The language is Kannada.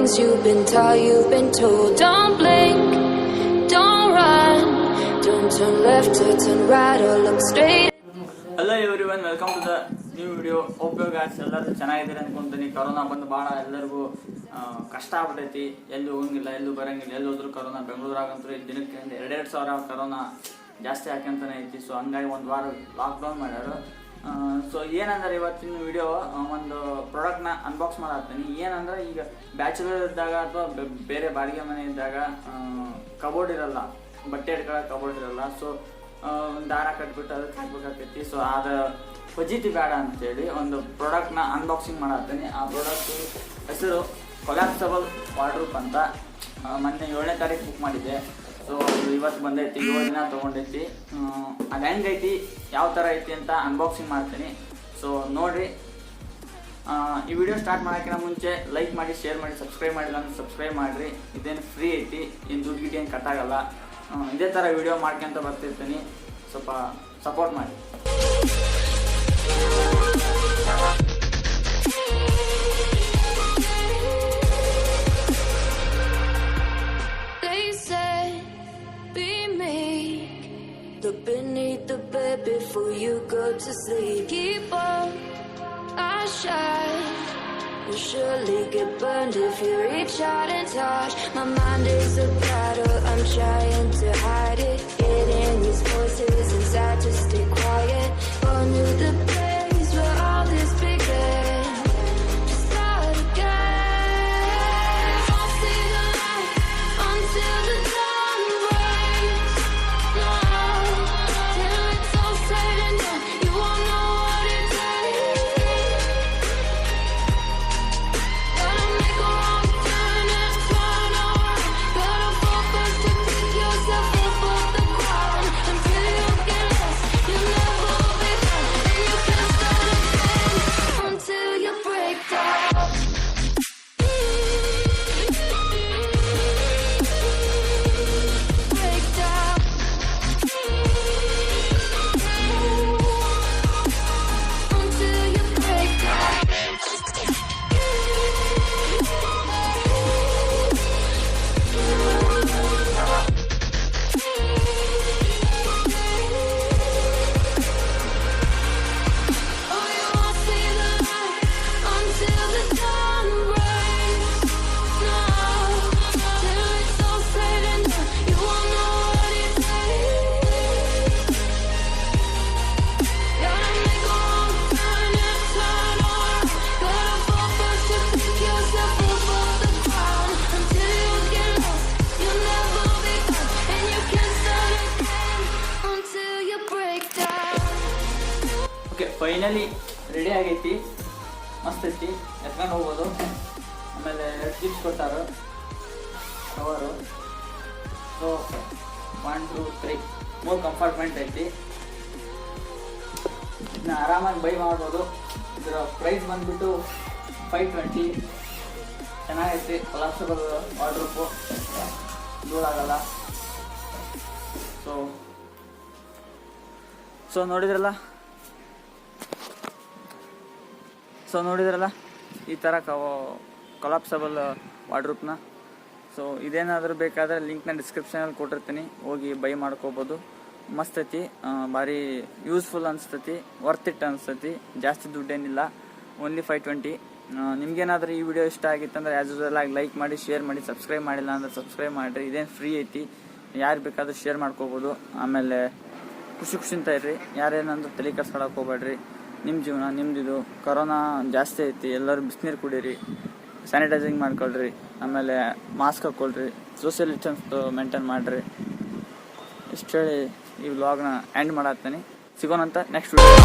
things you've been taught, you've been told. Don't blink, don't run, don't turn left or turn right or look straight. Hello everyone, welcome to the new video. Hope you guys ಎಲ್ಲರೂ ಚೆನ್ನಾಗಿದ್ದೀರಿ ಅನ್ಕೊಂತೀನಿ. ಕೊರೋನಾ ಬಂದು ಭಾಳ ಎಲ್ಲರಿಗೂ ಕಷ್ಟ ಆಗ್ಬಿಟ್ಟೈತಿ. ಎಲ್ಲೂ ಹೋಗಂಗಿಲ್ಲ, ಎಲ್ಲೂ ಬರಂಗಿಲ್ಲ, ಎಲ್ಲಿ ಹೋದ್ರು ಕೊರೋನಾ. ಬೆಂಗಳೂರಾಗಂತೂ ದಿನಕ್ಕೆ 2,000 ಕೊರೋನಾ ಜಾಸ್ತಿ ಹಾಕ್ಯಂತಾನೆ ಐತಿ. ಸೊ ಹಂಗಾಗಿ ಒಂದು ವಾರ ಲಾಕ್ಡೌನ್ ಮಾಡ್ಯಾರು. ಸೊ ಏನಂದ್ರೆ ಇವತ್ತಿನ ವಿಡಿಯೋ ಒಂದು ಪ್ರಾಡಕ್ಟ್ನ ಅನ್ಬಾಕ್ಸ್ ಮಾಡತ್ತೀನಿ. ಏನಂದ್ರೆ ಈಗ ಬ್ಯಾಚುಲರ್ ಇದ್ದಾಗ ಅಥವಾ ಬೇರೆ ಬಾಡಿಗೆ ಮನೆ ಇದ್ದಾಗ ಕಬೋರ್ಡ್ ಇರಲ್ಲ, ಬಟ್ಟೆ ಇಟ್ಕೊಳ್ಳೋ ಕಬೋರ್ಡ್ ಇರಲ್ಲ. ಸೊ ದಾರ ಕಟ್ಬಿಟ್ಟು ಅದಕ್ಕೆ ಹಾಕ್ಬೇಕಾಗ್ತೈತಿ. ಸೊ ಅದು ಫಜಿತಿ ಬೇಡ ಅಂತೇಳಿ ಒಂದು ಪ್ರಾಡಕ್ಟ್ನ ಅನ್ಬಾಕ್ಸಿಂಗ್ ಮಾಡತ್ತೀನಿ. ಆ ಪ್ರಾಡಕ್ಟ್ ಹೆಸರು ಕೊಲ್ಯಾಪ್ಸಬಲ್ ವಾರ್ಡ್ರೋಬ್ ಅಂತ. ಮೊನ್ನೆ 7ನೇ ತಾರೀಕು ಬುಕ್ ಮಾಡಿದ್ದೆ. ಸೊ ಇವತ್ತು ಬಂದೈತಿ, 7 ದಿನ ತೊಗೊಂಡೈತಿ. ಅದು ಹೆಂಗೈತಿ, ಯಾವ ಥರ ಐತಿ ಅಂತ ಅನ್ಬಾಕ್ಸಿಂಗ್ ಮಾಡ್ತೀನಿ. ಸೊ ನೋಡಿರಿ. ಈ ವಿಡಿಯೋ ಸ್ಟಾರ್ಟ್ ಮಾಡೋಕ್ಕಿಂತ ಮುಂಚೆ ಲೈಕ್ ಮಾಡಿ, ಶೇರ್ ಮಾಡಿ, ಸಬ್ಸ್ಕ್ರೈಬ್ ಮಾಡಿಲ್ಲ ಅಂದ್ರೆ ಸಬ್ಸ್ಕ್ರೈಬ್ ಮಾಡಿರಿ. ಇದೇನು ಫ್ರೀ ಐತಿ, ಏನು ದುಡ್ಡು ಗಿಡ್ಡು ಏನು ಕಟ್ಟಾಗಲ್ಲ. ಇದೇ ಥರ ವಿಡಿಯೋ ಮಾಡ್ಕೊಂತ ಬರ್ತಿರ್ತೀನಿ. ಸ್ವಲ್ಪ ಸಪೋರ್ಟ್ ಮಾಡಿ. Look beneath the bed before you go to sleep. Keep on our shine. You'll surely get burned if you reach out and touch. My mind is a battle, I'm trying to hide it. Getting these voices inside to stay quiet. Born to the place where all this began. To start again. I'll see the light until the dawn breaks. No, till it's all said and done, you won't know what it takes. Gotta make a wrong turn and turn around. Gotta fall first to pick yourself up off the ground. Until you get lost, you'll never be found. And you can't start again until you break down. Break down. Until you break down. Oh, you won't see the light until the dawn breaks. No, till it's all said and done, you won't know what it takes. Gotta make a wrong turn and turn around. Gotta fall first to pick yourself up off the ground. Until you get lost, you'll never be found. And you can't start again until you break down. Okay, finally ready ಆಗೈತಿ. ಮಸ್ತ್ ಐತಿ, ಎತ್ಕೊಂಡು ಹೋಗ್ಬೋದು. ಆಮೇಲೆ 2 ಜಿಪ್ಸ್ ಕೊಟ್ಟಾರ ಕವರು. ಸೊ 1 2 3 3 ಕಂಪಾರ್ಟ್ಮೆಂಟ್ ಐತಿ. ಇದನ್ನ ಆರಾಮಾಗಿ ಬೈ ಮಾಡ್ಬೋದು. ಇದರ ಪ್ರೈಸ್ ಬಂದ್ಬಿಟ್ಟು 520. ಚೆನ್ನಾಗೈತಿ. ಕೊಲಾಪ್ಸಬಲ್ ವಾರ್ಡ್ರೋಬು, ದೂರಾಗಲ್ಲ. ಸೊ ನೋಡಿದ್ರಲ್ಲ ಈ ಥರ ಕೊಲಾಪ್ಸಬಲ್ ವಾರ್ಡ್ರೋಬ್ನ. ಸೊ ಇದೇನಾದರೂ ಬೇಕಾದರೆ ಲಿಂಕ್ನ ಡಿಸ್ಕ್ರಿಪ್ಷನಲ್ಲಿ ಕೊಟ್ಟಿರ್ತೀನಿ, ಹೋಗಿ ಬೈ ಮಾಡ್ಕೋಬೋದು. ಮಸ್ತ್ ಐತಿ, ಭಾರಿ ಯೂಸ್ಫುಲ್ ಅನಿಸ್ತೈತಿ, ವರ್ತ್ ಇಟ್ ಅನಿಸ್ತೈತಿ. ಜಾಸ್ತಿ ದುಡ್ಡೇನಿಲ್ಲ, ಓನ್ಲಿ 520. ನಿಮ್ಗೇನಾದರೂ ಈ ವಿಡಿಯೋ ಇಷ್ಟ ಆಗಿತ್ತಂದ್ರೆ ಆ್ಯಸ್ ಯೂಸ್ವಲ್ ಆಗಿ ಲೈಕ್ ಮಾಡಿ, ಶೇರ್ ಮಾಡಿ, ಸಬ್ಸ್ಕ್ರೈಬ್ ಮಾಡಿಲ್ಲ ಅಂದ್ರೆ ಸಬ್ಸ್ಕ್ರೈಬ್ ಮಾಡಿರಿ. ಇದೇನು ಫ್ರೀ ಐತಿ, ಯಾರು ಬೇಕಾದರೂ ಶೇರ್ ಮಾಡ್ಕೋಬೋದು. ಆಮೇಲೆ ಖುಷಿಂತ ಇರ್ರಿ, ಯಾರೇನಂದ್ರೆ ತಲೆ ಕೆಡ್ಸ್ಕೊಳಕ್ಕೆ ಹೋಗ್ಬೇಡ್ರಿ. ನಿಮ್ಮ ಜೀವನ ನಿಮ್ದಿದು. ಕೊರೋನಾ ಜಾಸ್ತಿ ಐತಿ, ಎಲ್ಲರೂ ಬಿಸಿನೀರು ಕುಡೀರಿ, ಸ್ಯಾನಿಟೈಸಿಂಗ್ ಮಾಡ್ಕೊಳ್ರಿ, ಆಮೇಲೆ ಮಾಸ್ಕ್ ಹಾಕ್ಕೊಳ್ರಿ, ಸೋಷಿಯಲ್ ಡಿಸ್ಟೆನ್ಸ್ ಮೇಂಟೈನ್ ಮಾಡಿರಿ. ಇಷ್ಟು ಹೇಳಿ ಈ ವ್ಲಾಗ್ನ ಎಂಡ್ ಮಾಡತ್ತೀನಿ. ಸಿಗೋಣಂತ ನೆಕ್ಸ್ಟ್ ವಿಡಿಯೋ.